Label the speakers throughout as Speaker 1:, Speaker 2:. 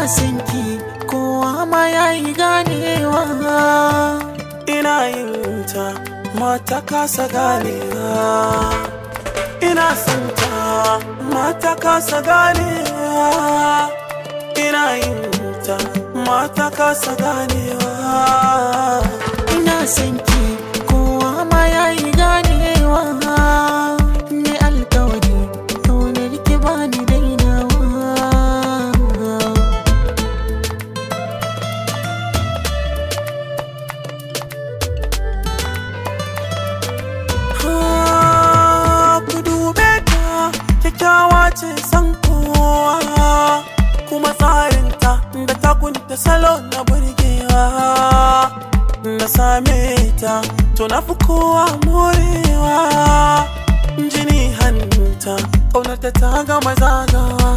Speaker 1: ina son ki kowa ma yayi ganewa.
Speaker 2: Ina yin ta mata kasa ganewa. Ina son ta mata kasa ganewa. Ina yin ta mata kasa ganewa.
Speaker 1: Ina son ki kowa ma yayi ganewa. Ne alƙawari kaunar ki bani dainawa.
Speaker 2: Ku dube ta kyakkyawa ce san kowa, kuma tsarinta da takunta salo na burgewa. Na same ta to na fi kowa morewa. Jini hannunta ƙaunarta ta gama zagawa.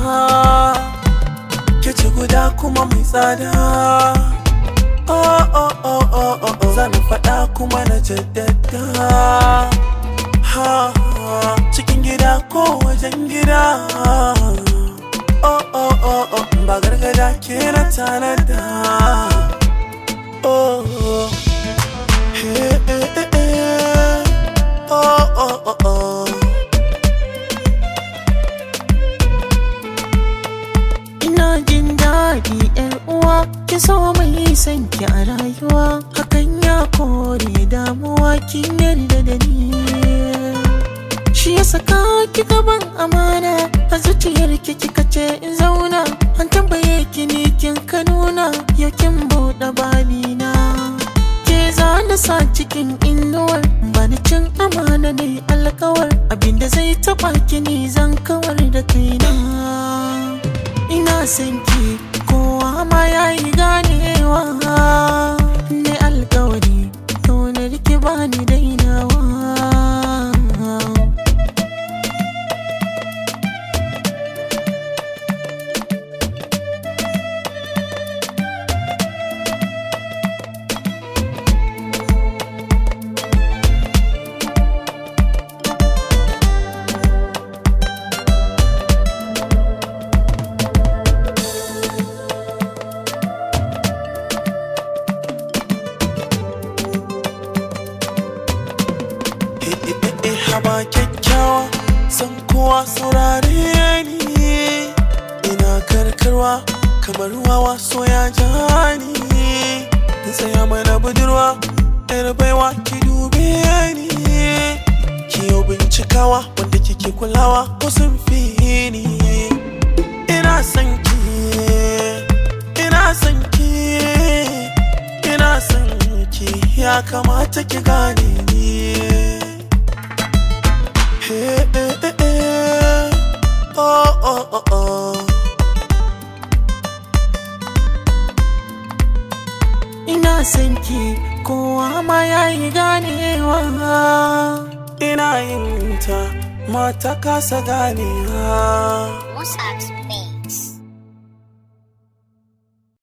Speaker 2: Kici guda kuma mai tsada. Oh oh oh oh oh oh, zan faɗa kuma na jaddada. Ha cikin gida ko wajen gida. Oh oh oh oh, ba gargada ke na tanada. Oh hey hey hey, oh oh oh oh.
Speaker 1: Ina jin daɗi ƴar uwa, ki so mai son ki a rayuwa. Hakan ya kore damuwa, kin yarda da ni. Shi ya saka ki gaban amana, a zuciyar ki kika ce in zauna. An tambaye ki ni kin ka nuna, yau kin buɗe babina. Ke za na sa cikin inuwar, bani cin amana ne alkawar. Abinda zai taɓa ki ni zan kawar da kaina. Ina son ki kowa ma yayi ganewa. Ne alkawari kaunar ki bani dainawa.
Speaker 2: Haba kyakkyawa san kowa saurare ni. Ina karkarwa kamar wawa so ya jani. In tsaya mana budurwa yar baiwa ki dube ni. Ki yau bincikawa wanda kike kulawa ko sun fi ni. Ina son ki, ina son ki, ina son ki, ya kamata ki gane ni. Hey, hey, hey, hey. Oh, oh, oh, oh.
Speaker 1: Ina son ki kowa ma yayi ganewa.
Speaker 2: Ina yin ta mata kasa ganewa.